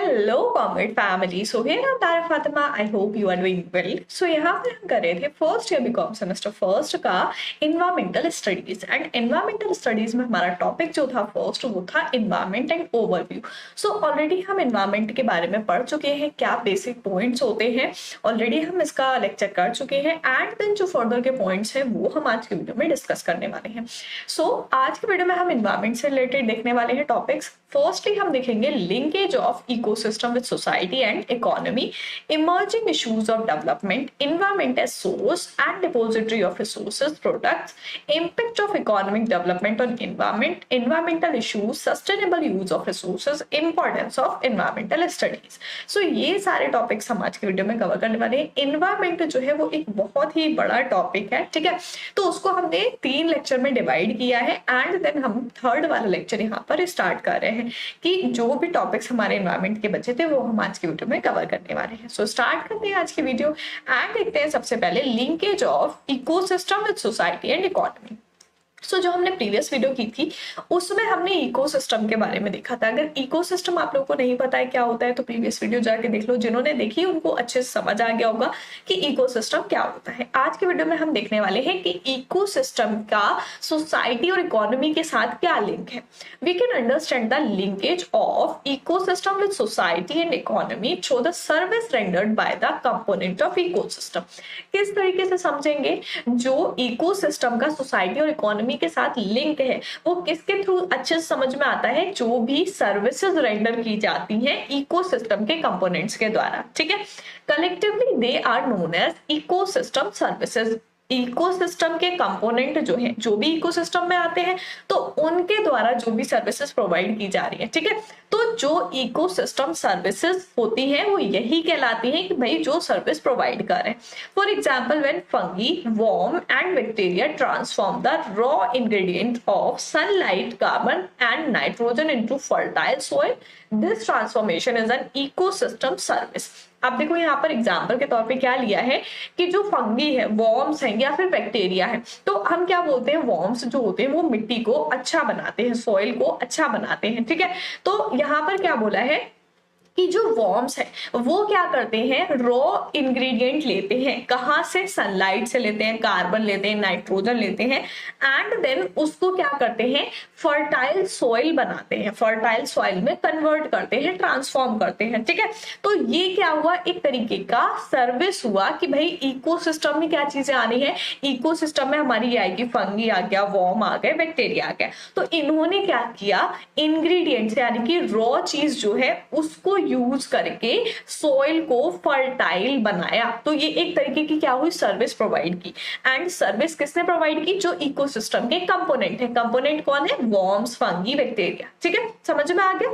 Hello Comet family. So here I am Tara Fatima. I hope you are doing well. So यहाँ पे हम कर रहे थे first year BCom semester first का environmental studies. And environmental studies में हमारा टॉपिक जो था फर्स्ट वो था environment and overview. So already हम एनवायरमेंट के बारे में पढ़ चुके हैं, क्या बेसिक पॉइंट्स होते हैं, ऑलरेडी हम इसका लेक्चर कर चुके हैं। एंड देन जो फर्दर के पॉइंट्स हैं वो हम आज के वीडियो में डिस्कस करने वाले हैं। सो आज के वीडियो में हम एनवायरमेंट से रिलेटेड देखने वाले हैं टॉपिक्स। फर्स्टली हम देखेंगे linkage of ecosystem with society and economy, emerging issues of development, environment as source and depository of resources, products, impact of economic development on environment, environmental issues, sustainable use of resources, importance of environmental studies. So ये सारे topics हम आज के video में cover करने वाले हैं। Environment जो है वो एक बहुत ही बड़ा टॉपिक है, ठीक है, तो उसको हमने 3 लेक्चर में डिवाइड किया है। एंड देन हम थर्ड वाला लेक्चर यहाँ पर स्टार्ट कर रहे हैं कि जो भी टॉपिक्स हमारे एनवायरमेंट के बचे थे वो हम आज की वीडियो में कवर करने वाले हैं। सो स्टार्ट करते हैं आज की वीडियो एंड देखते हैं सबसे पहले linkage of ecosystem with society and economy. So जो हमने प्रीवियस वीडियो की थी उसमें हमने इकोसिस्टम के बारे में देखा था। अगर इकोसिस्टम आप लोगों को नहीं पता है क्या होता है तो प्रीवियस वीडियो जाके देख लो। जिन्होंने देखी उनको अच्छे से समझ आ गया होगा कि इकोसिस्टम क्या होता है। आज के वीडियो में हम देखने वाले हैं कि इकोसिस्टम का सोसाइटी और इकोनॉमी के साथ क्या लिंक है। We can understand the linkage of ecosystem with society and economy through the service rendered by the component of ecosystem. किस तरीके से समझेंगे जो इकोसिस्टम का सोसाइटी और इकोनॉमी के साथ लिंक है वो किसके थ्रू अच्छे से समझ में आता है, जो भी सर्विसेज रेंडर की जाती हैं इकोसिस्टम के कंपोनेंट्स के द्वारा, ठीक है। Collectively they are known as ecosystem services. Ecosystem के कंपोनेंट जो है, जो भी इकोसिस्टम में आते हैं तो उनके द्वारा जो भी सर्विसेज प्रोवाइड की जा रही है, ठीक है, तो जो इकोसिस्टम सर्विसेज होती हैं वो यही कहलाती हैं कि भाई जो सर्विस प्रोवाइड कर रहे हैं। For example when fungi, worm and bacteria transform the raw ingredient of sunlight, carbon and nitrogen into fertile soil, this transformation is an ecosystem service. आप देखो यहाँ पर एग्जाम्पल के तौर पे क्या लिया है कि जो फंगी है, वॉर्म्स हैं या फिर बैक्टीरिया है, तो हम क्या बोलते हैं, वॉर्म्स जो होते हैं वो मिट्टी को अच्छा बनाते हैं, सॉइल को अच्छा बनाते हैं, ठीक है। तो यहाँ पर क्या बोला है कि जो वॉर्म्स है वो क्या करते हैं, रॉ इंग्रेडिएंट लेते हैं, कहाँ से, सनलाइट से लेते हैं, कार्बन लेते हैं, नाइट्रोजन लेते हैं, एंड देन उसको क्या करते हैं, फर्टाइल सॉइल बनाते हैं, फर्टाइल सॉइल में कन्वर्ट करते हैं, ट्रांसफॉर्म करते हैं, ठीक है। तो ये क्या हुआ, एक तरीके का सर्विस हुआ कि भाई इकोसिस्टम में क्या चीजें आनी है, इकोसिस्टम में हमारी आएगी, फंगी आ गया, वॉर्म आ गए, बैक्टीरिया आ गया, तो इन्होंने क्या किया, इंग्रेडिएंट्स यानी कि रॉ चीज जो है उसको यूज करके सॉइल को फर्टाइल बनाया। तो ये एक तरीके की क्या हुई, सर्विस प्रोवाइड की। एंड सर्विस किसने प्रोवाइड की, जो इकोसिस्टम के कंपोनेंट है। कंपोनेंट कौन है, वॉर्म्स, फंगी, बैक्टीरिया, ठीक है, समझ में आ गया।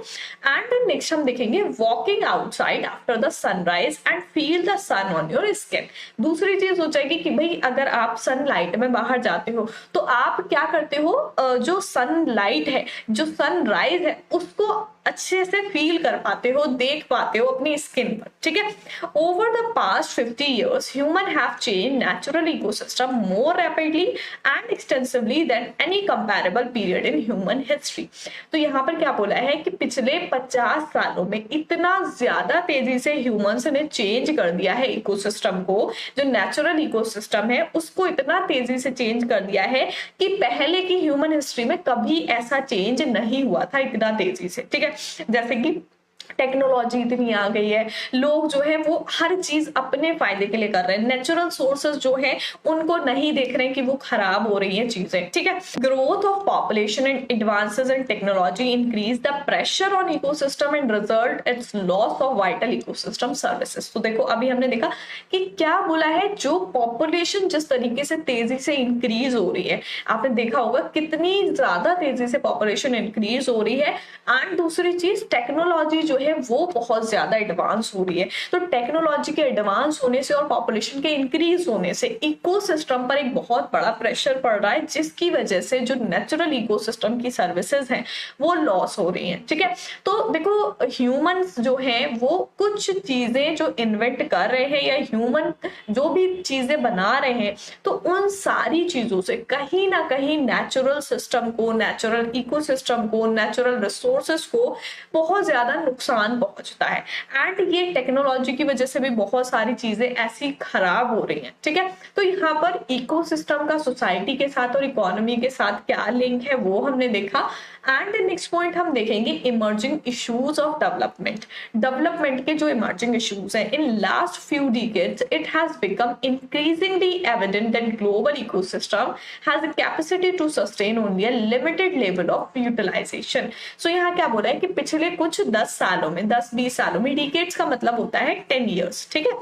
एंड देन नेक्स्ट हम देखेंगे walking outside after the sunrise and feel the sun on your skin. दूसरी चीज हो जाएगी कि भाई अगर आप सनलाइट में बाहर जाते हो तो आप क्या करते हो, जो सनलाइट है, जो सनराइज है उसको अच्छे से फील कर पाते हो, देख पाते हो अपनी स्किन पर, ठीक है। Over the past 50 years human have change natural ecosystem more rapidly and extensively than any comparable period in human history. तो यहाँ पर क्या बोला है कि पिछले 50 सालों में इतना ज्यादा तेजी से ह्यूमंस ने चेंज कर दिया है इकोसिस्टम को, जो नेचुरल इकोसिस्टम है उसको इतना तेजी से चेंज कर दिया है कि पहले की ह्यूमन हिस्ट्री में कभी ऐसा चेंज नहीं हुआ था इतना तेजी से, ठीक है। जैसे कि टेक्नोलॉजी इतनी आ गई है, लोग जो है वो हर चीज अपने फायदे के लिए कर रहे हैं, नेचुरल सोर्सेज जो है उनको नहीं देख रहे हैं कि वो खराब हो रही है चीजें, ठीक है। Growth of population and advances in technology increase the pressure on ecosystem and result it's loss of vital ecosystem services. तो देखो अभी हमने देखा कि क्या बोला है, जो पॉपुलेशन जिस तरीके से तेजी से इंक्रीज हो रही है, आपने देखा होगा कितनी ज्यादा तेजी से पॉपुलेशन इंक्रीज हो रही है। एंड दूसरी चीज टेक्नोलॉजी जो है वो बहुत ज्यादा एडवांस हो रही है। तो टेक्नोलॉजी के एडवांस होने से और पॉपुलेशन के इंक्रीज होने से इकोसिस्टम पर एक बहुत बड़ा प्रेशर पड़ रहा है, जिसकी वजह से जो नेचुरल इकोसिस्टम की सर्विसेज हैं वो लॉस हो रही हैं, ठीक है। तो देखो ह्यूमंस जो हैं वो कुछ चीजें जो इन्वेंट कर रहे हैं या ह्यूमन जो भी चीजें बना रहे हैं, तो उन सारी चीजों से कहीं ना कहीं नेचुरल सिस्टम को, नेचुरल इकोसिस्टम को, नेचुरल रिसोर्सेस को बहुत ज्यादा नुकसान पहुंचता है। एंड ये टेक्नोलॉजी की वजह से भी बहुत सारी चीजें ऐसी खराब हो रही हैं, ठीक है। तो यहाँ पर इकोसिस्टम का सोसाइटी के साथ और इकोनॉमी के साथ क्या लिंक है वो हमने देखा। एंड नेक्स्ट पॉइंट हम देखेंगे इमर्जिंग इश्यूज ऑफ डेवलपमेंट के जो इमर्जिंग इश्यूज हैं in last few decades it has become increasingly evident that global ecosystem has a capacity to sustain only a limited level of utilisation. So यहाँ क्या बोला है कि पिछले कुछ 10 सालों में, 10-20 सालों में, डिकेड्स का मतलब होता है 10 ईयर्स, ठीक है।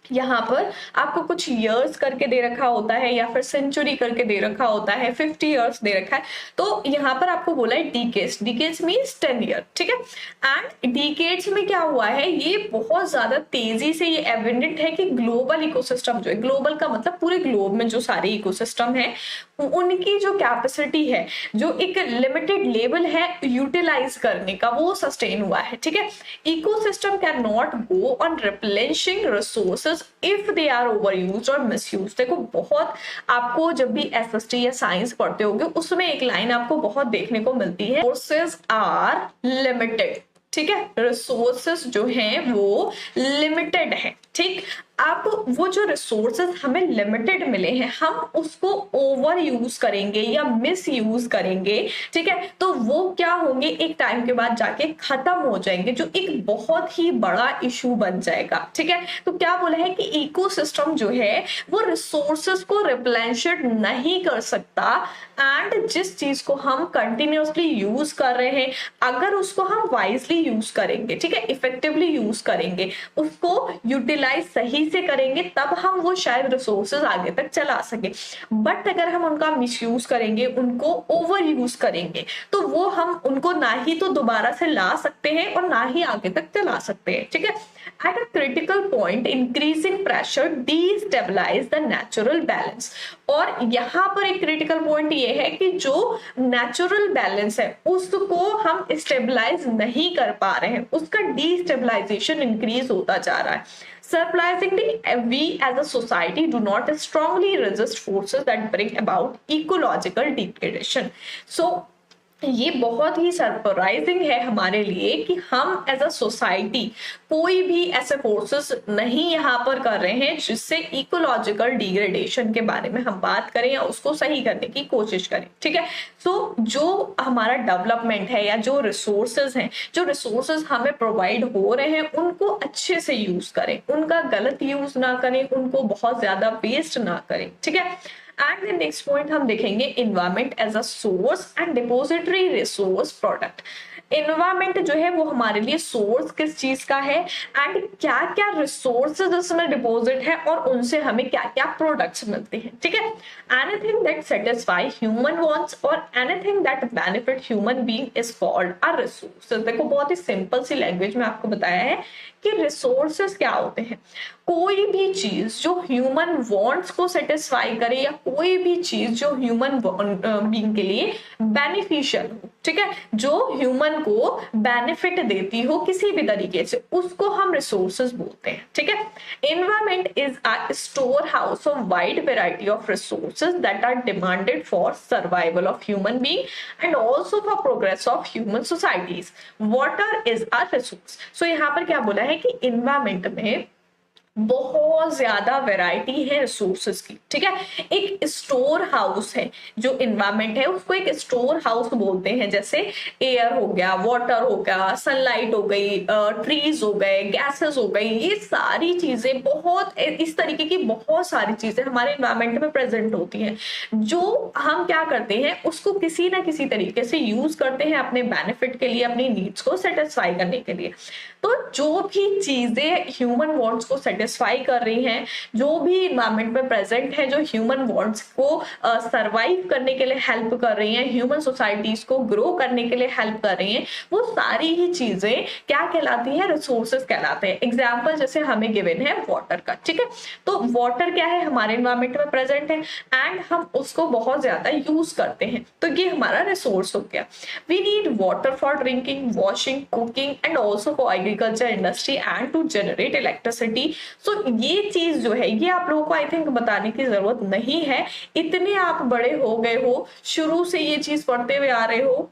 यहाँ पर आपको कुछ इयर्स करके दे रखा होता है या फिर सेंचुरी करके दे रखा होता है, 50 इयर्स दे रखा है। तो यहाँ पर आपको बोला है डिकेड्स मींस 10 ईयर, ठीक है। एंड डिकेड्स में क्या हुआ है, ये बहुत ज्यादा तेजी से ये एविडेंट है कि ग्लोबल इकोसिस्टम जो है, ग्लोबल का मतलब पूरे ग्लोब में जो सारे इकोसिस्टम है उनकी जो कैपेसिटी है, जो एक लिमिटेड लेवल है यूटिलाइज करने का, वो सस्टेन हुआ है, ठीक है। Ecosystem can not go on replenishing resources if they are overused और मिसयूज्ड। देखो बहुत आपको जब भी एसएसटी या साइंस पढ़ते होगे उसमें एक लाइन आपको बहुत देखने को मिलती है, रिसोर्सेज आर लिमिटेड, ठीक है। रिसोर्सेज जो हैं वो लिमिटेड है, ठीक। अब वो जो रिसोर्सेज हमें लिमिटेड मिले हैं हम उसको ओवर यूज करेंगे या मिस यूज करेंगे, ठीक है, तो वो क्या होंगे, एक टाइम के बाद जाके खत्म हो जाएंगे, जो एक बहुत ही बड़ा इशू बन जाएगा, ठीक है। तो क्या बोला है कि इकोसिस्टम जो है वो रिसोर्सेज को रिप्लेनिश नहीं कर सकता। एंड जिस चीज को हम कंटिन्यूअसली यूज कर रहे हैं अगर उसको हम वाइजली यूज करेंगे, ठीक है, इफेक्टिवली यूज करेंगे, उसको यूटिलाइज सही से करेंगे, तब हम वो शायद रिसोर्सेज आगे तक चला सके। बट अगर हम उनका मिसयूज करेंगे, उनको ओवर यूज करेंगे, तो वो हम उनको ना ही तो दोबारा से ला सकते हैं और ना ही आगे तक चला सकते हैं, ठीक है। At a critical point increasing pressure destabilise the natural balance. और यहाँ पर एक क्रिटिकल पॉइंट ये है कि जो नेचुरल बैलेंस है उसको हम स्टेबलाइज नहीं कर पा रहे हैं, उसका डीस्टेबलाइजेशन इंक्रीज होता जा रहा है। Surprisingly, we as a society do not strongly resist forces that bring about ecological degradation. So, ये बहुत ही सरप्राइजिंग है हमारे लिए कि हम एज अ सोसाइटी कोई भी ऐसे फोर्सेस नहीं यहाँ पर कर रहे हैं जिससे इकोलॉजिकल डिग्रेडेशन के बारे में हम बात करें या उसको सही करने की कोशिश करें, ठीक है। सो जो हमारा डेवलपमेंट है या जो रिसोर्सेज हैं, जो रिसोर्सेज हमें प्रोवाइड हो रहे हैं उनको अच्छे से यूज करें, उनका गलत यूज ना करें, उनको बहुत ज्यादा वेस्ट ना करें, ठीक है। एंड द नेक्स्ट पॉइंट हम देखेंगे environment as a source and depository resource product. Environment जो है वो हमारे लिए सोर्स किस चीज का है एंड क्या क्या रिसोर्सेज उसमें डिपॉजिट है और उनसे हमें क्या क्या प्रोडक्ट्स मिलते हैं, ठीक है। Anything that satisfy human wants और anything that benefit human being is called a resource. देखो बहुत ही सिंपल सी लैंग्वेज में आपको बताया है कि रिसोर्सेस क्या होते हैं, कोई भी चीज जो ह्यूमन वांट्स को सेटिस्फाई करे या कोई भी चीज जो ह्यूमन बीइंग के लिए बेनिफिशियल हो, ठीक है, जो ह्यूमन को बेनिफिट देती हो किसी भी तरीके से, उसको हम रिसोर्सेज बोलते हैं, ठीक है। Environment is a store house of wide variety of resources that are demanded for survival of human being and also for progress of human societies. Water is a resource. So यहाँ पर क्या बोला है कि एनवायरमेंट में बहुत ज्यादा variety है रिसोर्सेज की, ठीक है। एक स्टोर हाउस है जो इन्वायरमेंट है उसको एक स्टोर हाउस बोलते हैं, जैसे एयर हो गया, वाटर हो गया, सनलाइट हो गई, ट्रीज हो गए, गैसेस हो गई, ये सारी चीजें बहुत इस तरीके की बहुत सारी चीजें हमारे इन्वायरमेंट में प्रेजेंट होती हैं जो हम क्या करते हैं उसको किसी ना किसी तरीके से यूज करते हैं अपने बेनिफिट के लिए, अपनी नीड्स को सेटिस्फाई करने के लिए। तो जो भी चीजें ह्यूमन वांट्स को सेटिस्फाई कर रही हैं, जो भी इन्वायरमेंट में प्रेजेंट है, जो ह्यूमन वांट्स को सरवाइव करने के लिए हेल्प कर रही हैं, ह्यूमन सोसाइटीज को ग्रो करने के लिए हेल्प कर रही हैं, वो सारी ही चीजें क्या कहलाती हैं, रिसोर्सेज कहलाते हैं। एग्जाम्पल जैसे हमें गिवन है वाटर का, ठीक है। तो वाटर क्या है, हमारे इन्वायरमेंट में प्रेजेंट है एंड हम उसको बहुत ज्यादा यूज करते हैं, तो ये हमारा रिसोर्स हो गया। We need water for drinking, washing, cooking and also for agriculture industry and to generate electricity. So ये चीज जो है ये आप लोगों को आई थिंक बताने की जरूरत नहीं है, इतने आप बड़े हो गए हो, शुरू से ये चीज पढ़ते हुए आ रहे हो,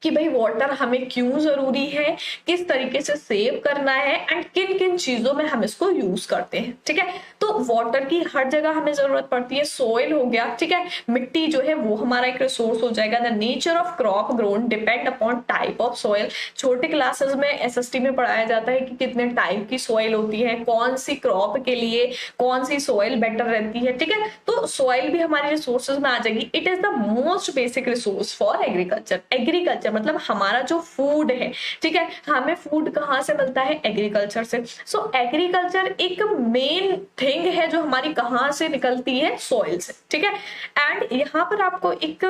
कि भाई वाटर हमें क्यों जरूरी है, किस तरीके से सेव करना है एंड किन किन चीजों में हम इसको यूज करते हैं। ठीक है, तो वाटर की हर जगह हमें जरूरत पड़ती है। सोइल हो गया, ठीक है, मिट्टी जो है वो हमारा एक रिसोर्स हो जाएगा। The nature of crop grown depend upon type of soil. छोटे क्लासेस में एसएसटी में पढ़ाया जाता है कि कितने टाइप की सोइल होती है, कौन सी क्रॉप के लिए कौन सी सोइल बेटर रहती है। ठीक है, तो सोइल भी हमारे रिसोर्सेज में आ जाएगी। It is the most basic resource for agriculture. Agriculture मतलब हमारा जो फूड है, ठीक है, हमें फूड कहाँ से मिलता है, एग्रीकल्चर से। सो एग्रीकल्चर एक मेन थिंग है जो हमारी कहाँ से निकलती है, सॉइल से। ठीक है, एंड यहाँ पर आपको एक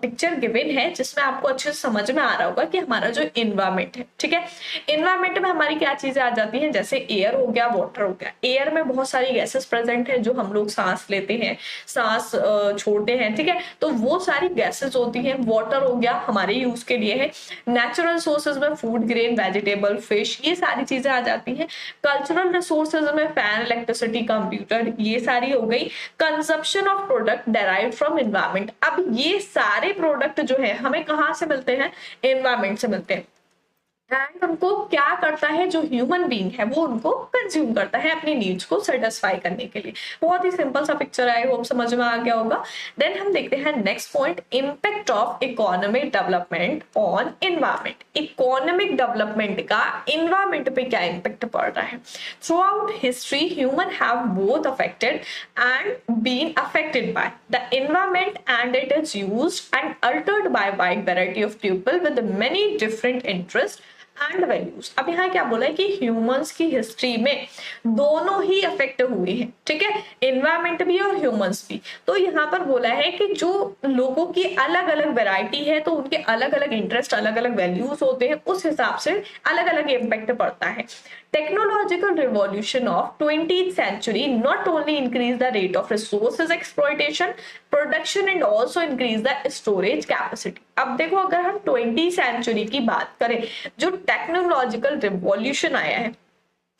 पिक्चर गिवन है जिसमें आपको अच्छे से समझ में आ रहा होगा कि हमारा जो इन्वायरमेंट है, ठीक है, इन्वायरमेंट में हमारी क्या चीजें आ जाती हैं, जैसे एयर हो गया, वाटर हो गया। एयर में बहुत सारी गैसेस प्रेजेंट है जो हम लोग सांस लेते हैं, सांस छोड़ते हैं। ठीक है, तो वो सारी गैसेस होती हैं। वाटर हो गया हमारे यूज के लिए है। नेचुरल सोर्सेज में फूड ग्रेन, वेजिटेबल, फिश, ये सारी चीजें आ जाती हैं। कल्चरल रिसोर्सेज में फैन, इलेक्ट्रिसिटी, कंप्यूटर, ये सारी हो गई। Consumption of product derived from environment. अब ये सारे प्रोडक्ट जो है हमें कहाँ से मिलते हैं, एनवायरमेंट से मिलते हैं। एंड उनको क्या करता है, जो ह्यूमन बीइंग है वो उनको कंज्यूम करता है अपनी नीड्स को सेटिस्फाई करने के लिए। बहुत ही सिंपल सा पिक्चर है, होप समझ में आ गया होगा। देन हम देखते हैं next point, impact of economic development on environment. Economic development का एनवायरमेंट पे क्या इम्पैक्ट पड़ रहा है। Throughout history human have both affected and been affected by the environment and it is used and altered by wide variety of people with many different interest and values. अब यहाँ क्या बोला है कि humans की history में दोनों ही affect हुए हैं। ठीक है, एनवायरमेंट भी और ह्यूमंस भी। तो यहाँ पर बोला है कि जो लोगों की अलग अलग वैरायटी है तो उनके अलग अलग इंटरेस्ट, अलग अलग वैल्यूज होते हैं, उस हिसाब से अलग अलग इम्पैक्ट पड़ता है। Technological revolution of 20th century not only increased the rate of resources exploitation, production and also increased the storage capacity। अब देखो अगर हम 20th सेंचुरी की बात करें, जो टेक्नोलॉजिकल रिवॉल्यूशन आया है,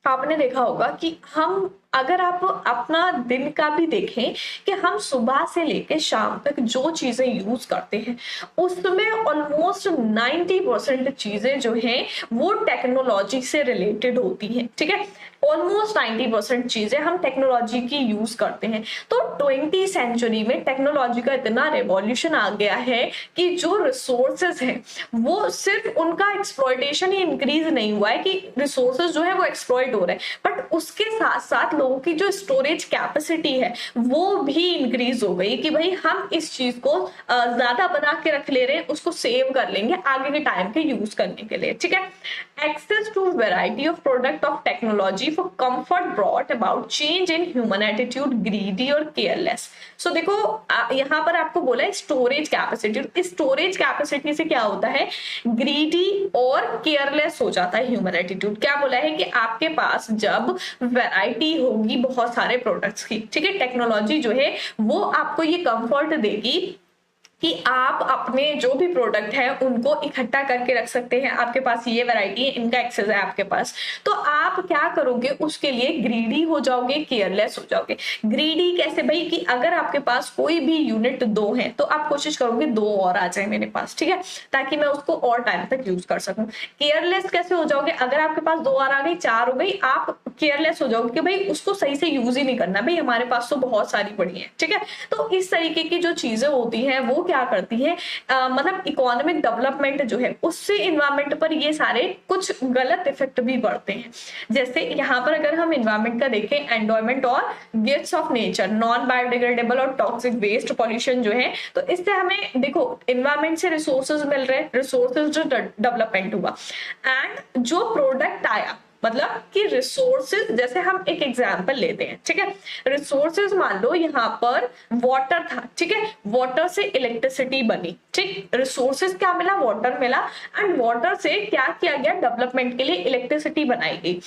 आपने देखा होगा कि हम अगर आप अपना दिन का भी देखें कि हम सुबह से लेकर शाम तक जो चीजें यूज करते हैं उसमें ऑलमोस्ट 90% चीजें जो हैं वो टेक्नोलॉजी से रिलेटेड होती हैं। ठीक है, ऑलमोस्ट 90% चीजें हम टेक्नोलॉजी की यूज करते हैं। तो 20th सेंचुरी में टेक्नोलॉजी का इतना रेवोल्यूशन आ गया है कि जो रिसोर्सेज हैं वो सिर्फ उनका एक्सप्लॉयटेशन ही इंक्रीज नहीं हुआ है कि रिसोर्सेज जो है वो एक्सप्लॉयट हो रहे हैं, बट उसके साथ साथ लोगों की जो स्टोरेज कैपेसिटी है वो भी इंक्रीज हो गई कि भाई हम इस चीज को ज्यादा बना के रख ले रहे हैं, उसको सेव कर लेंगे आगे के टाइम के यूज करने के लिए। ठीक है, access to variety of product of technology for comfort brought about change in human attitude, greedy और केयरलेस। सो देखो यहाँ पर आपको बोला है स्टोरेज कैपेसिटी। स्टोरेज कैपेसिटी से क्या होता है, ग्रीडी और केयरलेस हो जाता है ह्यूमन एटीट्यूड। क्या बोला है कि आपके पास जब वैरायटी होगी बहुत सारे प्रोडक्ट्स की, ठीक है, टेक्नोलॉजी जो है वो आपको ये कंफर्ट देगी कि आप अपने जो भी प्रोडक्ट है उनको इकट्ठा करके रख सकते हैं। आपके पास ये वैरायटी है, इनका एक्सेस है आपके पास, तो आप क्या करोगे, उसके लिए ग्रीडी हो जाओगे, केयरलेस हो जाओगे। ग्रीडी कैसे भाई, कि अगर आपके पास कोई भी यूनिट 2 है तो आप कोशिश करोगे 2 और आ जाए मेरे पास, ठीक है, ताकि मैं उसको और टाइम तक यूज कर सकूं। केयरलेस कैसे हो जाओगे, अगर आपके पास 2 और आ गई, 4 हो गई, आप केयरलेस हो जाओगे कि भाई उसको सही से यूज ही नहीं करना, भाई हमारे पास तो बहुत सारी पड़ी है। ठीक है, तो इस तरीके की जो चीजें होती हैं वो क्या करती है, मतलब इकोनॉमिक डेवलपमेंट जो है उससे इन्वायरमेंट पर ये सारे कुछ गलत इफेक्ट भी पड़ते हैं। जैसे यहाँ पर अगर हम इन्वायरमेंट का देखें, एनवायरमेंट और gifts of nature, non biodegradable और टॉक्सिक वेस्ट, पॉल्यूशन जो है, तो इससे हमें देखो इन्वायरमेंट से रिसोर्सेज मिल रहे हैं, रिसोर्सेज जो डेवलपमेंट हुआ एंड जो प्रोडक्ट आया, मतलब कि रिसोर्सेज, जैसे हम एक एग्जांपल लेते हैं, ठीक है, रिसोर्सेज मान लो यहाँ पर वाटर था, ठीक है, वाटर से इलेक्ट्रिसिटी बनी, ठीक, रिसोर्सेज क्या मिला, वाटर मिला, एंड वाटर से क्या किया गया, डेवलपमेंट के लिए इलेक्ट्रिसिटी बनाई गई।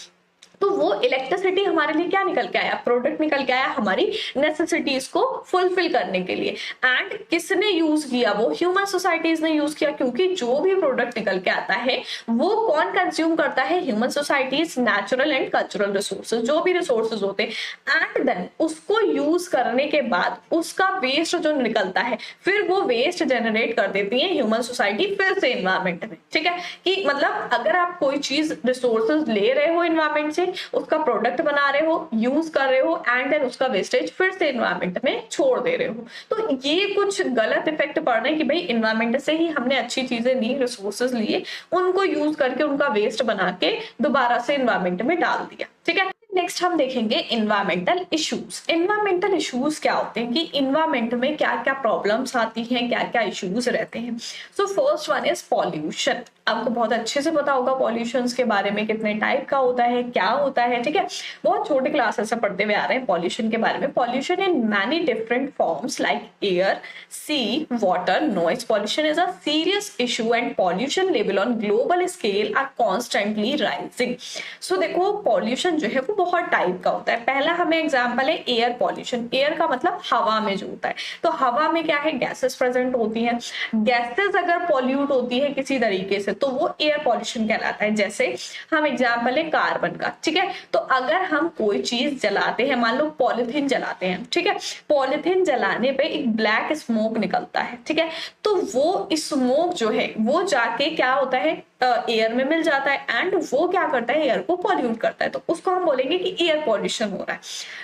तो वो इलेक्ट्रिसिटी हमारे लिए क्या निकल के आया, प्रोडक्ट निकल के आया हमारी नेसेसिटीज को फुलफिल करने के लिए। एंड किसने यूज किया, वो ह्यूमन सोसाइटीज ने यूज किया, क्योंकि जो भी प्रोडक्ट निकल के आता है वो कौन कंज्यूम करता है, human societies, natural and cultural resources, जो भी रिसोर्सेज होते हैं। एंड देन उसको यूज करने के बाद उसका वेस्ट जो निकलता है, फिर वो वेस्ट जनरेट कर देती है ह्यूमन सोसाइटी फिर से एनवायरमेंट में। ठीक है, कि मतलब अगर आप कोई चीज रिसोर्सेज ले रहे हो एनवायरमेंट से, उसका प्रोडक्ट बना रहे हो, यूज कर रहे हो, एंड देन उसका वेस्टेज फिर से एनवायरमेंट में छोड़ दे रहे हो, तो ये कुछ गलत इफेक्ट पड़ रहे हैं कि भाई एनवायरमेंट से ही हमने अच्छी चीजें ली, रिसोर्सेज लिए, उनको यूज करके उनका वेस्ट बना के दोबारा से एनवायरमेंट में डाल दिया। ठीक है, नेक्स्ट हम देखेंगे इन्वायरमेंटल इश्यूज। इन्वायरमेंटल इश्यूज क्या होते हैं, कि इन्वायरमेंट में क्या क्या प्रॉब्लम्स आती हैं, क्या क्या इश्यूज रहते हैं। So first one is pollution. आपको बहुत अच्छे से पता होगा पॉल्यूशन के बारे में, कितने टाइप का होता है, क्या होता है। ठीक है, बहुत छोटे क्लासेस से पढ़ते हुए आ रहे हैं पॉल्यूशन के बारे में। Pollution in many different forms like air, sea, water, noise pollution is a serious issue and pollution level on global scale are constantly rising. So देखो पॉल्यूशन जो है वो बहुत टाइप का होता है। पहला हमें एग्जांपल है एयर पॉल्यूशन। एयर का मतलब हवा में जो होता है, तो हवा में क्या है, गैसेस प्रेजेंट होती हैं। गैसेस अगर पॉल्यूट होती है किसी तरीके से तो वो एयर पॉल्यूशन कहलाता है। जैसे हम एग्जांपल है कार्बन का। ठीक है, तो अगर हम कोई चीज जलाते हैं, मान लो पॉलिथीन जलाते हैं, ठीक है, पॉलिथीन जलाने पे एक ब्लैक स्मोक निकलता है। ठीक है, तो वो स्मोक जो है वो जाके क्या होता है, एयर में मिल जाता है, एंड वो क्या करता है, एयर को पॉल्यूट करता है, तो उसको हम बोलेंगे कि एयर पॉल्यूशन हो रहा है।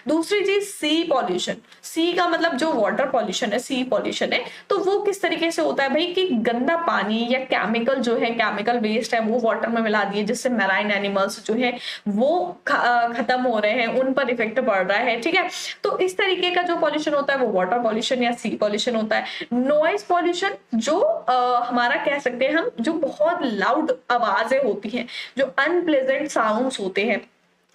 दूसरी चीज सी पॉल्यूशन। सी का मतलब जो वाटर पॉल्यूशन है, सी पॉल्यूशन है, तो वो किस तरीके से होता है भाई, कि गंदा पानी या केमिकल जो है, केमिकल वेस्ट है वो वाटर में मिला दिए, जिससे मैराइन एनिमल्स जो है वो खत्म हो रहे हैं, उन पर इफेक्ट पड़ रहा है। ठीक है, तो इस तरीके का जो पॉल्यूशन होता है वो वाटर पॉल्यूशन या सी पॉल्यूशन होता है। नॉइज पॉल्यूशन जो हमारा कह सकते हैं हम, जो बहुत लाउड आवाजें होती हैं, जो अनप्लेजेंट साउंड्स होते हैं,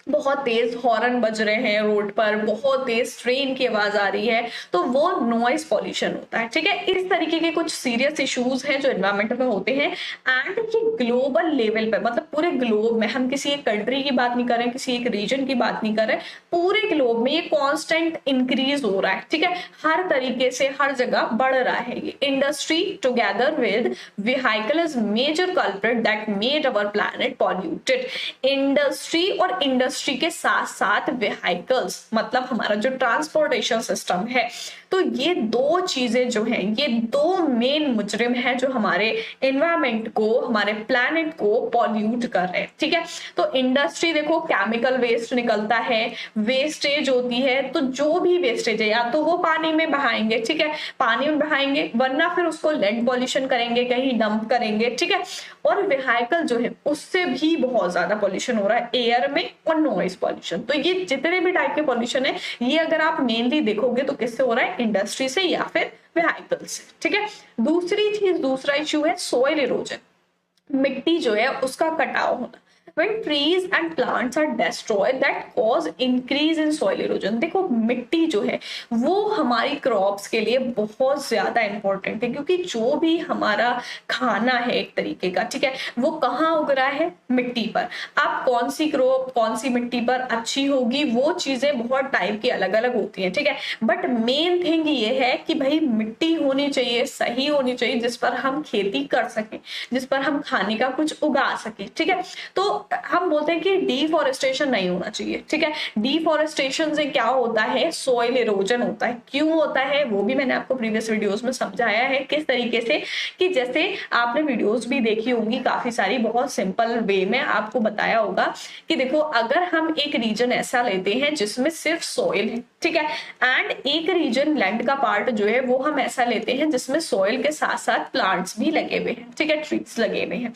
बहुत तेज हॉर्न बज रहे हैं रोड पर, बहुत तेज ट्रेन की आवाज आ रही है, तो वो नॉइज पॉल्यूशन होता है। ठीक है, इस तरीके के कुछ सीरियस इश्यूज हैं जो एनवायरमेंट में होते हैं। एंड ये ग्लोबल लेवल पर, मतलब पूरे ग्लोब में, हम किसी एक कंट्री की बात नहीं कर रहे हैं, किसी एक रीजन की बात नहीं कर रहे, पूरे ग्लोब में ये कॉन्स्टेंट इंक्रीज हो रहा है। ठीक है, हर तरीके से हर जगह बढ़ रहा है ये। Industry together with vehicle is major culprit that made our planet polluted. Industry और इंडस्ट्री के साथ साथ व्हीकल्स, मतलब हमारा जो ट्रांसपोर्टेशन सिस्टम है, तो ये दो चीजें जो हैं, ये दो मेन मुजरिम हैं जो हमारे एनवायरमेंट को, हमारे प्लैनेट को पॉल्यूट कर रहे हैं। ठीक है, तो इंडस्ट्री देखो, केमिकल वेस्ट निकलता है, वेस्टेज होती है, तो जो भी वेस्टेज है या तो वो पानी में बहाएंगे, ठीक है, पानी में बहाएंगे, वरना फिर उसको लैंड पॉल्यूशन करेंगे, कहीं डंप करेंगे। ठीक है, और व्हीकल जो है उससे भी बहुत ज्यादा पॉल्यूशन हो रहा है एयर में, और नॉइज पॉल्यूशन। तो ये जितने भी टाइप के पॉल्यूशन है, ये अगर आप मेनली देखोगे तो किससे हो रहा है, इंडस्ट्री से या फिर व्हीकल से। ठीक है, दूसरी चीज, दूसरा इश्यू है सॉइल इरोजन। मिट्टी जो है उसका कटाव होना। When trees and plants are destroyed, that cause increase in soil erosion। देखो मिट्टी जो है वो हमारी क्रॉप्स के लिए बहुत ज्यादा इंपॉर्टेंट है, क्योंकि जो भी हमारा खाना है एक तरीके का, ठीक है, वो कहाँ उग रहा है, मिट्टी पर। आप कौन सी क्रॉप कौन सी मिट्टी पर अच्छी होगी, वो चीजें बहुत टाइप की अलग अलग होती हैं। ठीक है, बट मेन थिंग ये है कि भाई मिट्टी होनी चाहिए, सही होनी चाहिए, जिस पर हम खेती कर सकें, जिस पर हम खाने का कुछ उगा सकें। ठीक है, तो हम बोलते हैं कि डिफॉरेस्टेशन नहीं होना चाहिए। ठीक है, डिफॉरेस्टेशन से क्या होता है, सॉइल इरोजन होता है। क्यों होता है वो भी मैंने आपको प्रीवियस वीडियोस में समझाया है, किस तरीके से, कि जैसे आपने वीडियोस भी देखी होंगी काफी सारी, बहुत सिंपल वे में आपको बताया होगा कि देखो अगर हम एक रीजन ऐसा लेते हैं जिसमें सिर्फ सॉइल है, ठीक है, एंड एक रीजन लैंड का पार्ट जो है वो हम ऐसा लेते हैं जिसमें सॉइल के साथ साथ प्लांट्स भी लगे हुए हैं, ठीक है, ट्रीज लगे हुए हैं।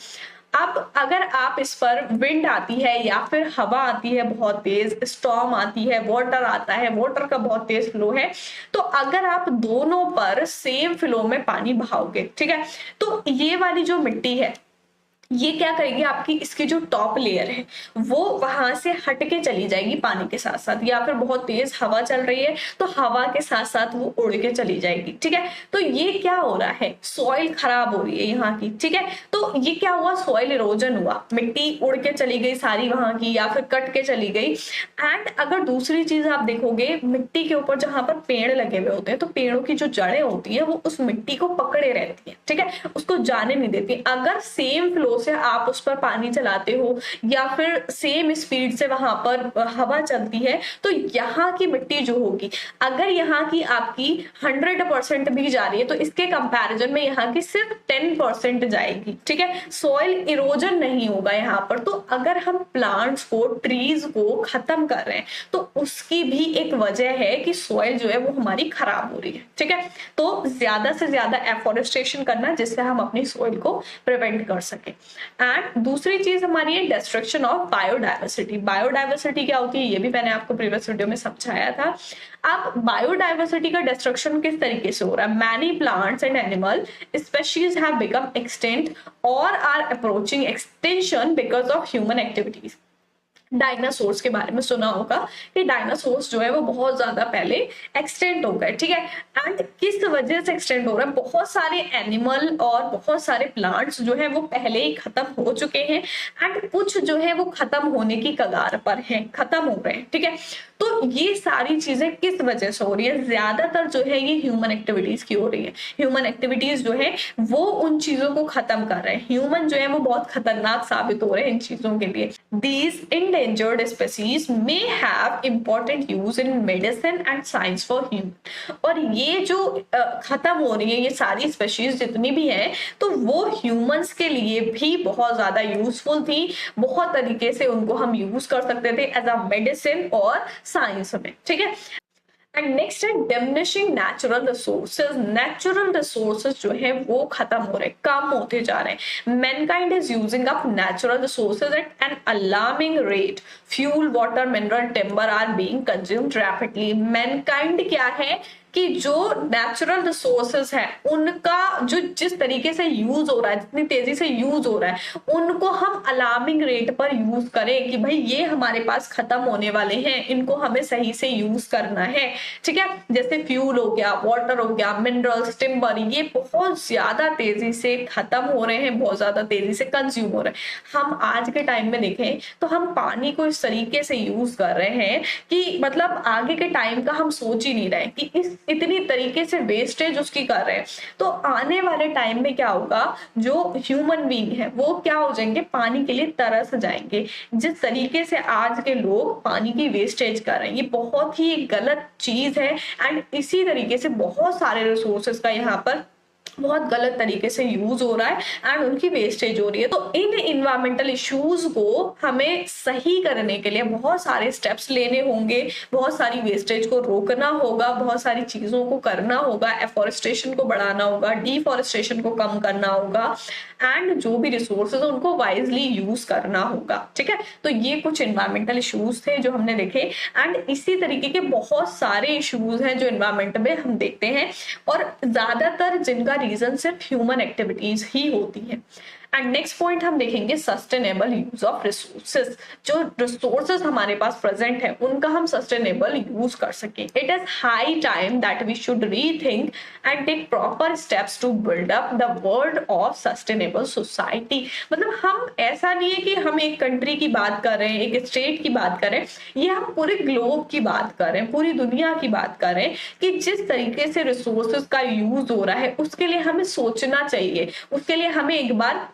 अब अगर आप इस पर विंड आती है या फिर हवा आती है बहुत तेज, स्टॉर्म आती है, वाटर आता है, वाटर का बहुत तेज फ्लो है, तो अगर आप दोनों पर सेम फ्लो में पानी बहाओगे, ठीक है, तो ये वाली जो मिट्टी है ये क्या करेगी, आपकी इसकी जो टॉप लेयर है वो वहां से हट के चली जाएगी पानी के साथ साथ, या फिर बहुत तेज हवा चल रही है तो हवा के साथ साथ वो उड़ के चली जाएगी। ठीक है, तो ये क्या हो रहा है, सॉइल खराब हो रही है यहाँ की। ठीक है, तो ये क्या हुआ, सॉइल इरोजन हुआ, मिट्टी उड़ के चली गई सारी वहां की, या फिर कट के चली गई। एंड अगर दूसरी चीज आप देखोगे, मिट्टी के ऊपर जहां पर पेड़ लगे हुए होते हैं तो पेड़ों की जो जड़ें होती है वो उस मिट्टी को पकड़े रहती है। ठीक है, उसको जाने नहीं देती। अगर सेम फ्लो से आप उस पर पानी चलाते हो या फिर सेम स्पीड से वहां पर हवा चलती है तो यहाँ की मिट्टी जो होगी, अगर यहाँ की आपकी 100% भी जा रही है तो इसके कंपैरिजन में यहाँ की सिर्फ 10% जाएगी। ठीक है, सॉइल इरोजन नहीं होगा यहाँ पर। तो अगर हम प्लांट्स को, ट्रीज को खत्म कर रहे हैं तो उसकी भी एक वजह है कि सॉइल जो है वो हमारी खराब हो रही है। ठीक है, तो ज्यादा से ज्यादा एफोरेस्टेशन करना जिससे हम अपनी सॉइल को प्रिवेंट कर सके। एंड दूसरी चीज हमारी है डिस्ट्रक्शन ऑफ बायोडाइवर्सिटी। बायोडाइवर्सिटी क्या होती है ये भी मैंने आपको प्रीवियस वीडियो में समझाया था। अब बायोडाइवर्सिटी का डिस्ट्रक्शन किस तरीके से हो रहा है, many plants and animal species have become extinct और are approaching extinction because of human activities. Dinosaurs के बारे में सुना होगा कि डायनासोर्स जो है वो बहुत ज्यादा पहले एक्सटेंट हो गए। ठीक है, एंड किस वजह से एक्सटेंट हो रहा है, बहुत सारे एनिमल और बहुत सारे प्लांट्स जो है वो पहले ही खत्म हो चुके हैं एंड कुछ जो है वो खत्म होने की कगार पर हैं, खत्म हो रहे हैं। ठीक है, तो ये सारी चीजें किस वजह से हो रही है, ज्यादातर जो है ये ह्यूमन एक्टिविटीज की हो रही है। ह्यूमन एक्टिविटीज जो है वो उन चीजों को खत्म कर रहे हैं। ह्यूमन जो है वो बहुत खतरनाक साबित हो रहे हैं इन चीजों के लिए। These endangered species may have important use in medicine and science for human। और ये जो खत्म हो रही है ये सारी स्पेशीज जितनी भी हैं तो वो ह्यूमंस के लिए भी बहुत ज्यादा यूजफुल थी, बहुत तरीके से उनको हम यूज कर सकते थे एज अ मेडिसिन और साइंस में। ठीक है, एंड नेक्स्ट है diminishing natural resources. Natural resources जो है वो खत्म हो रहे, कम होते जा रहे हैं। Mankind is using up natural resources at an alarming rate. Fuel, water, mineral, timber are being consumed rapidly. Mankind क्या है कि जो नेचुरल रिसोर्सेज है उनका जो जिस तरीके से यूज हो रहा है, जितनी तेजी से यूज हो रहा है, उनको हम अलार्मिंग रेट पर यूज करें कि भाई ये हमारे पास खत्म होने वाले हैं, इनको हमें सही से यूज करना है। ठीक है, जैसे फ्यूल हो गया, वाटर हो गया, मिनरल्स, टिम्बर, ये बहुत ज्यादा तेजी से खत्म हो रहे हैं, बहुत ज्यादा तेजी से कंज्यूम हो रहे हैं। हम आज के टाइम में देखें तो हम पानी को इस तरीके से यूज कर रहे हैं कि मतलब आगे के टाइम का हम सोच ही नहीं रहे कि इस इतनी तरीके से वेस्टेज उसकी कर रहे हैं। तो आने वाले टाइम में क्या होगा, जो ह्यूमन बीइंग है वो क्या हो जाएंगे, पानी के लिए तरस जाएंगे। जिस तरीके से आज के लोग पानी की वेस्टेज कर रहे हैं ये बहुत ही गलत चीज है एंड इसी तरीके से बहुत सारे रिसोर्सेज का यहाँ पर बहुत गलत तरीके से यूज हो रहा है एंड उनकी वेस्टेज हो रही है। तो इन इन्वायरमेंटल इश्यूज को हमें सही करने के लिए बहुत सारे स्टेप्स लेने होंगे, बहुत सारी वेस्टेज को रोकना होगा, बहुत सारी चीजों को करना होगा, एफोरेस्टेशन को बढ़ाना होगा, डिफोरेस्टेशन को कम करना होगा एंड जो भी रिसोर्सेज है उनको वाइजली यूज करना होगा। ठीक है, तो ये कुछ इन्वायरमेंटल इश्यूज थे जो हमने देखे एंड इसी तरीके के बहुत सारे इश्यूज हैं जो इन्वायरमेंट में हम देखते हैं और ज्यादातर जिनका रीजन सिर्फ ह्यूमन एक्टिविटीज ही होती है। एंड नेक्स्ट पॉइंट हम देखेंगे सस्टेनेबल यूज ऑफ रिसोर्सेज। जो रिसोर्सेज हमारे पास प्रेजेंट है उनका हम सस्टेनेबल यूज कर सके। It is high time that we should rethink and take proper steps to build up the world of sustainable society. मतलब हम ऐसा नहीं है कि हम एक कंट्री की बात कर रहे हैं, एक स्टेट की बात कर रहे हैं, ये हम पूरे ग्लोब की बात कर रहे हैं, पूरी दुनिया की बात कर रहे हैं कि जिस तरीके से रिसोर्सेज का यूज हो रहा है उसके लिए हमें सोचना चाहिए, उसके लिए हमें एक बार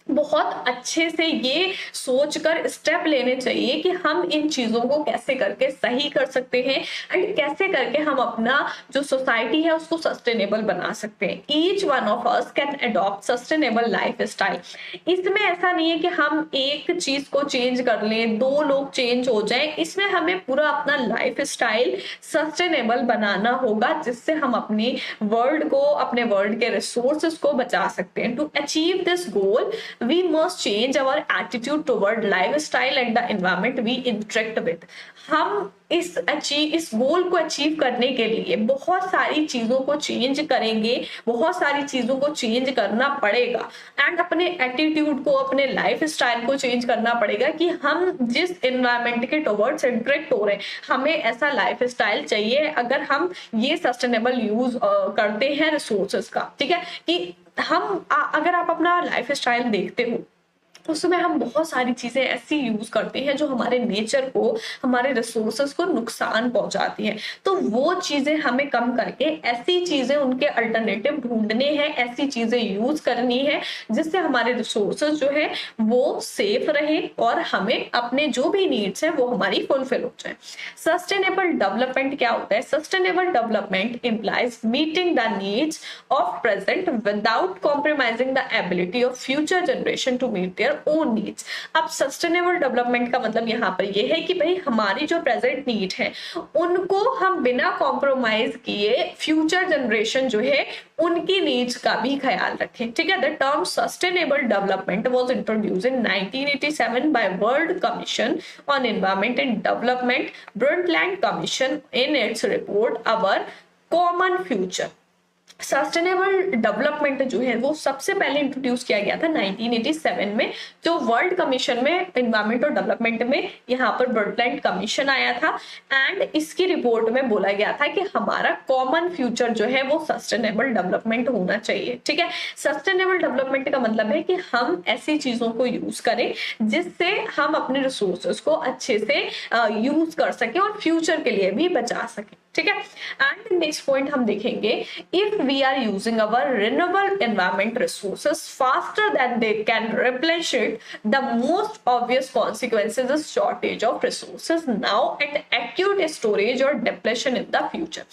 बहुत अच्छे से ये सोचकर स्टेप लेने चाहिए कि हम इन चीजों को कैसे करके सही कर सकते हैं एंड कैसे करके हम अपना जो सोसाइटी है उसको सस्टेनेबल बना सकते हैं। Each one of us can adopt sustainable life style. इसमें ऐसा नहीं है कि हम एक चीज को चेंज कर लें, दो लोग चेंज हो जाएं, इसमें हमें पूरा अपना लाइफ स्टाइल सस्टेनेबल बनाना होगा जिससे हम अपनी वर्ल्ड को, अपने वर्ल्ड के रिसोर्सेज को बचा सकते हैं। To achieve this goal we must change our attitude toward lifestyle and the environment we interact with. हम इस गोल को अचीव करने के लिए बहुत सारी चीजों को चेंज करेंगे, बहुत सारी चीजों को चेंज करना पड़ेगा एंड अपने एटीट्यूड को, अपने लाइफ स्टाइल को चेंज करना पड़ेगा कि हम जिस एनवायरमेंट के टुवर्ड्स इंटरेक्ट हो रहे हैं हमें ऐसा लाइफ स्टाइल चाहिए अगर हम ये सस्टेनेबल यूज करते हैं रिसोर्सेज का। ठीक है, कि हम अगर आप अपना लाइफ स्टाइल देखते हो उसमें हम बहुत सारी चीजें ऐसी यूज करते हैं जो हमारे नेचर को, हमारे रिसोर्सेज को नुकसान पहुंचाती हैं। तो वो चीजें हमें कम करके ऐसी चीजें, उनके अल्टरनेटिव ढूंढने हैं, ऐसी चीजें यूज करनी है जिससे हमारे रिसोर्सेज जो है वो सेफ रहे और हमें अपने जो भी नीड्स हैं वो हमारी फुलफिल हो जाए। सस्टेनेबल डेवलपमेंट क्या होता है? Sustainable development implies meeting the needs of present without compromising the ability of future generation to meet their own needs. अब सस्टेनेबल डेवलपमेंट का मतलब यहाँ पर ये है कि भाई हमारी जो प्रेजेंट नीड है उनको हम बिना कॉम्प्रोमाइज किए फ्यूचर जनरेशन जो है उनकी नीड्स का भी ख्याल रखें। ठीक है, the term sustainable development was introduced in 1987 by world commission on environment and development, Brundtland commission in its report our common future. Sustainable development जो है वो सबसे पहले इंट्रोड्यूस किया गया था 1987 में, जो वर्ल्ड कमीशन में एनवायरमेंट और डेवलपमेंट में यहाँ पर ब्रंटलैंड कमीशन आया था एंड इसकी रिपोर्ट में बोला गया था कि हमारा कॉमन फ्यूचर जो है वो सस्टेनेबल डेवलपमेंट होना चाहिए। ठीक है, सस्टेनेबल डेवलपमेंट का मतलब है कि हम ऐसी चीजों को यूज करें जिससे हम अपने रिसोर्सेज को अच्छे से यूज कर सके और फ्यूचर के लिए भी बचा सके। ठीक है, एंड नेक्स्ट पॉइंट हम देखेंगे, if we are using our renewable environment resources faster than they can replenish it, the most obvious consequences is shortage of resources now and acute storage और डिप्लेशन इन द फ्यूचर।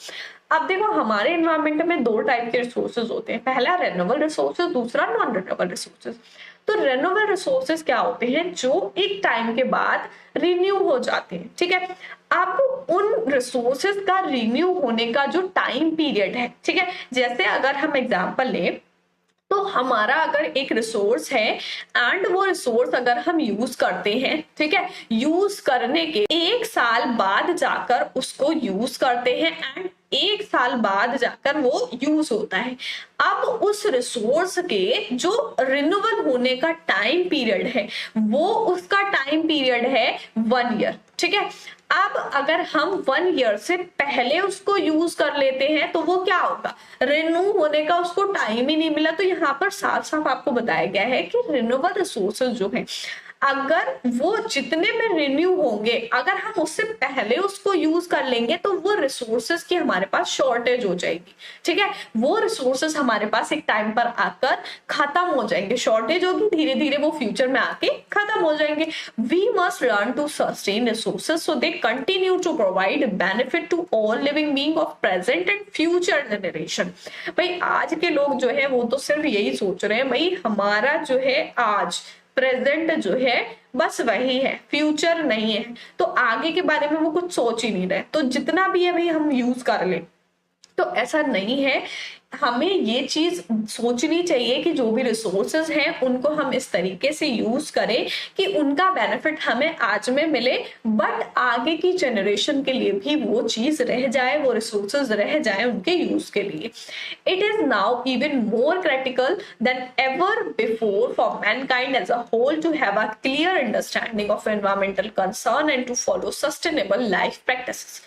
अब देखो हमारे environment में दो type के resources होते हैं, पहला रिन्यूएबल रिसोर्सेज, दूसरा नॉन रिन्यूएबल रिसोर्सेज। तो रिन्यूएबल रिसोर्सेज क्या होते हैं? जो एक टाइम के बाद रिन्यू हो जाते हैं। ठीक है, अब उन रिसोर्सेज का रिन्यू होने का जो टाइम पीरियड है, ठीक है, जैसे अगर हम एग्जांपल लें तो हमारा अगर एक रिसोर्स है एंड वो रिसोर्स अगर हम यूज करते हैं, ठीक है, यूज करने के 1 साल बाद जाकर उसको यूज करते हैं एंड 1 साल बाद जाकर वो यूज होता है। अब उस रिसोर्स के जो रिन्यूअल होने का टाइम पीरियड है वो उसका टाइम पीरियड है 1 ईयर। ठीक है, अब अगर हम 1 ईयर से पहले उसको यूज कर लेते हैं तो वो क्या होगा? रिन्यू होने का उसको टाइम ही नहीं मिला। तो यहाँ पर साफ साफ आपको बताया गया है कि रिन्यूएबल रिसोर्सेज जो है अगर वो जितने में रिन्यू होंगे, अगर हम उससे पहले उसको यूज कर लेंगे तो वो रिसोर्सेज की हमारे पास शॉर्टेज हो जाएगी। ठीक है, वो रिसोर्सेज हमारे पास एक टाइम पर आकर खत्म हो जाएंगे, शॉर्टेज होगी, धीरे धीरे वो फ्यूचर में आके खत्म हो जाएंगे। We must learn to sustain resources so they continue to provide benefit to all living being of present and future generation. भाई आज के लोग जो है वो तो सिर्फ यही सोच रहे हैं भाई हमारा जो है आज प्रेजेंट जो है बस वही है, फ्यूचर नहीं है, तो आगे के बारे में वो कुछ सोच ही नहीं रहे, तो जितना भी है भाई हम यूज कर ले। तो ऐसा नहीं है, हमें ये चीज सोचनी चाहिए कि जो भी रिसोर्सेज हैं उनको हम इस तरीके से यूज करें कि उनका बेनिफिट हमें आज में मिले बट आगे की जनरेशन के लिए भी वो चीज रह जाए, वो रिसोर्सेज रह जाए उनके यूज के लिए। It is now even more critical than ever before for mankind as a whole to have a clear understanding of environmental concern and to follow sustainable life practices.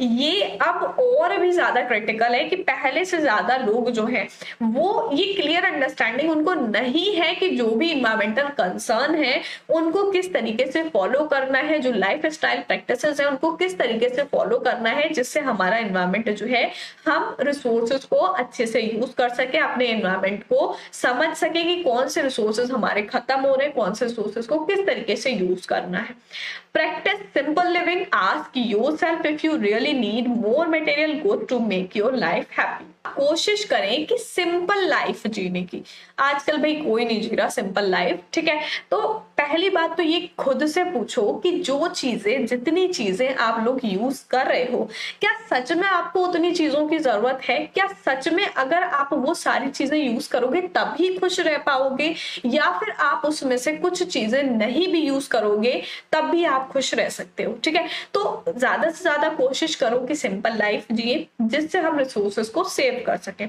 ये अब और भी ज्यादा क्रिटिकल है कि पहले से ज्यादा लोग जो है वो ये क्लियर अंडरस्टैंडिंग उनको नहीं है कि जो भी इन्वायरमेंटल कंसर्न है उनको किस तरीके से फॉलो करना है, जो लाइफ स्टाइल प्रैक्टिसेस है उनको किस तरीके से फॉलो करना है जिससे हमारा इन्वायरमेंट जो है हम रिसोर्सेज को अच्छे से यूज कर सके, अपने इन्वायरमेंट को समझ सके कि कौन से रिसोर्सेज हमारे खत्म हो रहे हैं, कौन से रिसोर्सेज को किस तरीके से यूज करना है। Practice simple living, ask yourself if you really need more material good to make your life happy. कोशिश करें कि सिंपल लाइफ जीने की। आजकल भाई कोई नहीं जी रहा सिंपल लाइफ, ठीक है। तो पहली बात तो ये खुद से पूछो कि जो चीजें, जितनी चीजें आप लोग यूज कर रहे हो, क्या सच में आपको उतनी चीजों की जरूरत है? क्या सच में अगर आप वो सारी चीजें यूज करोगे तभी खुश रह पाओगे, या फिर आप उसमें से कुछ चीजें नहीं भी यूज करोगे तब भी आप खुश रह सकते हो, ठीक है। तो ज्यादा से ज्यादा कोशिश करो कि सिंपल लाइफ जिए, जिससे हम रिसोर्सेस को सेव कर सके।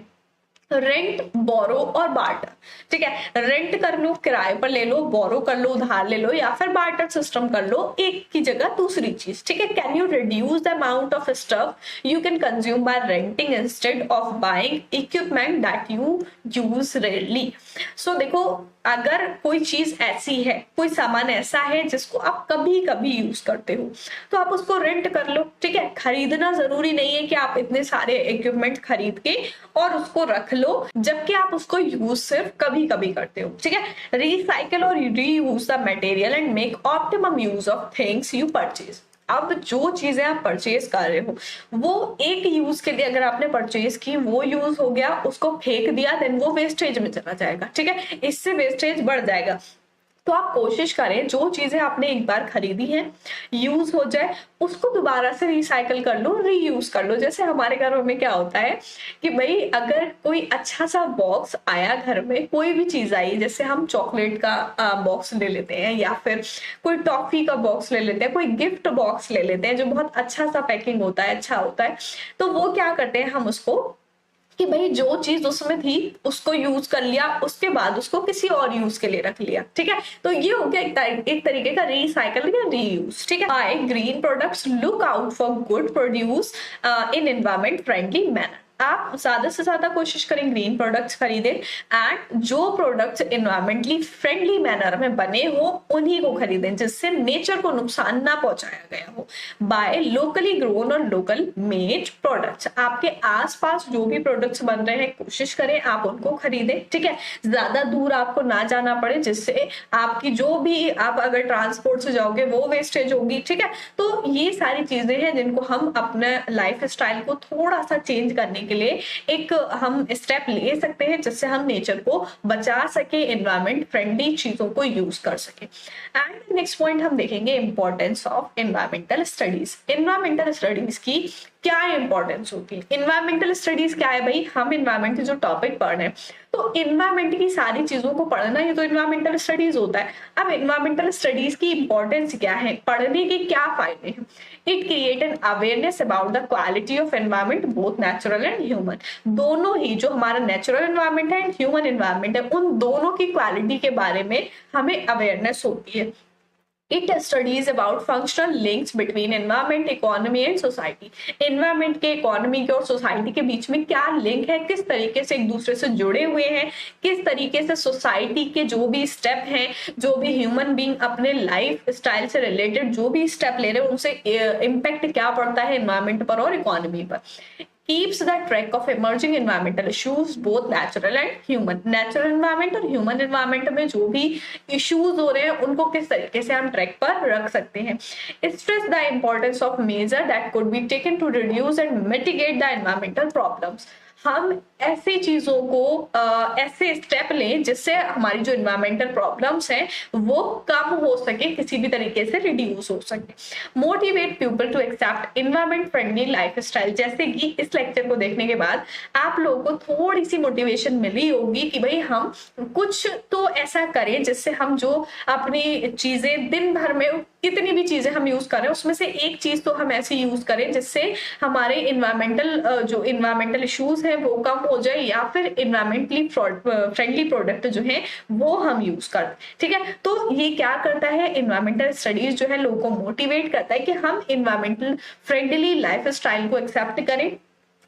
रेंट, बोरो और बार्टर, ठीक है। रेंट कर लो, किराए पर ले लो, बोरो कर लो, उधार ले लो, या फिर बार्टर सिस्टम कर लो, एक की जगह दूसरी चीज, ठीक है। Can you reduce the amount of stuff you can consume by renting instead of buying equipment that you use rarely. So देखो, अगर कोई चीज ऐसी है, कोई सामान ऐसा है जिसको आप कभी कभी यूज करते हो, तो आप उसको रेंट कर लो, ठीक है। खरीदना जरूरी नहीं है कि आप इतने सारे इक्विपमेंट खरीद के और उसको रख लो, जबकि आप उसको यूज सिर्फ कभी कभी करते हो, ठीक है। रिसाइकल और reuse the material and make optimum use of things you purchase. अब जो चीजें आप परचेज कर रहे हो वो एक यूज के लिए अगर आपने परचेज की, वो यूज हो गया, उसको फेंक दिया, देन वो वेस्टेज में चला जाएगा, ठीक है। इससे वेस्टेज बढ़ जाएगा। तो आप कोशिश करें जो चीजें आपने एक बार खरीदी हैं, यूज हो जाए, उसको दोबारा से रिसाइकल कर लो, रीयूज कर लो। जैसे हमारे घरों में क्या होता है कि भाई अगर कोई अच्छा सा बॉक्स आया घर में, कोई भी चीज आई, जैसे हम चॉकलेट का बॉक्स ले लेते हैं, या फिर कोई टॉफी का बॉक्स ले लेते हैं, कोई गिफ्ट बॉक्स ले लेते हैं जो बहुत अच्छा सा पैकिंग होता है, अच्छा होता है, तो वो क्या करते हैं, हम उसको कि भाई जो चीज उसमें थी उसको यूज कर लिया, उसके बाद उसको किसी और यूज के लिए रख लिया, ठीक है। तो ये हो गया एक तरीके का रिसाइकल या रीयूज, ठीक है। By green products, look out for good produce in environment friendly manner. आप ज्यादा से ज्यादा कोशिश करें ग्रीन प्रोडक्ट्स खरीदें, एंड जो प्रोडक्ट्स एनवायरमेंटली फ्रेंडली मैनर में बने हो उन्हीं को खरीदें, जिससे नेचर को नुकसान ना पहुंचाया गया हो। बाय लोकली ग्रोन और लोकल मेड प्रोडक्ट्स। आपके आसपास जो भी प्रोडक्ट्स बन रहे हैं कोशिश करें आप उनको खरीदें, ठीक है। ज्यादा दूर आपको ना जाना पड़े, जिससे आपकी जो भी, आप अगर ट्रांसपोर्ट से जाओगे वो वेस्टेज होगी, ठीक है। तो ये सारी चीजें हैं जिनको हम अपने लाइफ स्टाइल को थोड़ा सा चेंज करने के लिए एक हम स्टेप ले सकते हैं, जिससे हम नेचर को बचा सके, एनवायरमेंट फ्रेंडली चीजों को यूज कर सके। एंड नेक्स्ट पॉइंट हम देखेंगे importance of environmental studies. Environmental studies की क्या इंपॉर्टेंस होती है? एनवायरमेंटल स्टडीज क्या है भाई? हम एनवायरमेंट के जो टॉपिक पढ़ रहे हैं, तो एनवायरमेंट की सारी चीजों को पढ़ना ये तो एनवायरमेंटल स्टडीज होता है। अब एनवायरमेंटल स्टडीज की इंपॉर्टेंस क्या है, पढ़ने के क्या फायदे हैं? It create an awareness about the quality of environment both natural and human. दोनों ही, जो हमारा नेचुरल एनवायरमेंट है एंड ह्यूमन एनवायरमेंट है, उन दोनों की क्वालिटी के बारे में हमें अवेयरनेस होती है। It studies about functional links between environment, economy and society. Environment के, economy के और society के बीच में क्या लिंक है, किस तरीके से एक दूसरे से जुड़े हुए हैं, किस तरीके से society के जो भी स्टेप हैं, जो भी ह्यूमन बीइंग अपने लाइफ स्टाइल से रिलेटेड जो भी स्टेप ले रहे हैं, उनसे इम्पैक्ट क्या पड़ता है एनवायरमेंट पर और इकोनॉमी पर। keeps the track of emerging environmental issues both natural and human. Natural environment और human environment में जो भी issues हो रहे हैं उनको किस तरीके से हम ट्रैक पर रख सकते हैं। Stress the importance of measures that could be taken to reduce and mitigate the environmental problems. हम ऐसी चीजों को ऐसे स्टेप लें जिससे हमारी जो इन्वायरमेंटल प्रॉब्लम्स हैं वो कम हो सके, किसी भी तरीके से रिड्यूस हो सके। Motivate people to accept environment friendly lifestyle. जैसे कि इस लेक्चर को देखने के बाद आप लोगों को थोड़ी सी मोटिवेशन मिली होगी कि भाई हम कुछ तो ऐसा करें जिससे हम जो अपनी चीजें दिन भर में कितनी भी चीजें हम यूज करें उसमें से एक चीज तो हम ऐसी यूज करें जिससे हमारे इन्वायरमेंटल इश्यूज हैं वो कम हो जाए, या फिर इन्वायरमेंटली फ्रेंडली प्रोडक्ट जो है वो हम यूज करें, ठीक है। तो ये क्या करता है, इन्वायरमेंटल स्टडीज जो है लोगों को मोटिवेट करता है कि हम इन्वायरमेंटल फ्रेंडली लाइफ स्टाइल को एक्सेप्ट करें,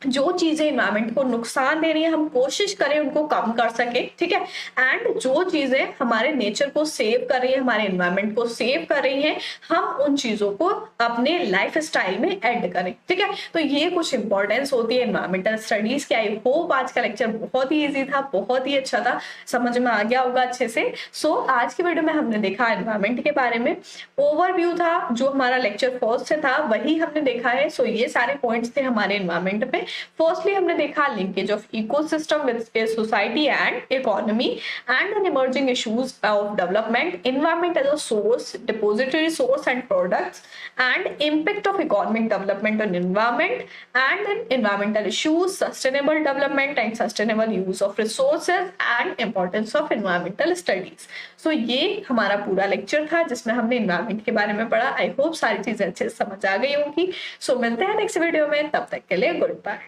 जो चीजें एनवायरमेंट को नुकसान दे रही है हम कोशिश करें उनको कम कर सके, ठीक है। एंड जो चीजें हमारे नेचर को सेव कर रही है, हमारे एनवायरमेंट को सेव कर रही है, हम उन चीजों को अपने लाइफ स्टाइल में ऐड करें, ठीक है। तो ये कुछ इंपॉर्टेंस होती है एनवायरमेंटल स्टडीज की। आई होप आज का लेक्चर बहुत ही ईजी था, बहुत ही अच्छा था, समझ में आ गया होगा अच्छे से। सो आज की वीडियो में हमने देखा एनवायरमेंट के बारे में, ओवरव्यू था, जो हमारा लेक्चर फर्स्ट से था वही हमने देखा है। सो ये सारे पॉइंट्स थे हमारे एनवायरमेंट पे। फर्स्टली हमने देखा linkage of ecosystem with society and economy and an emerging issues of development, environment as a source, depository source and products, and impact of economic development on environment and an environmental issues, sustainable development and sustainable use of resources and importance of environmental studies. So ये हमारा पूरा lecture था जिसमें हमने environment के बारे में पढ़ा। आई होप सारी चीजें अच्छे से समझ आ गई होंगी। सो मिलते हैं नेक्स्ट वीडियो में, तब तक के लिए गुड बाय।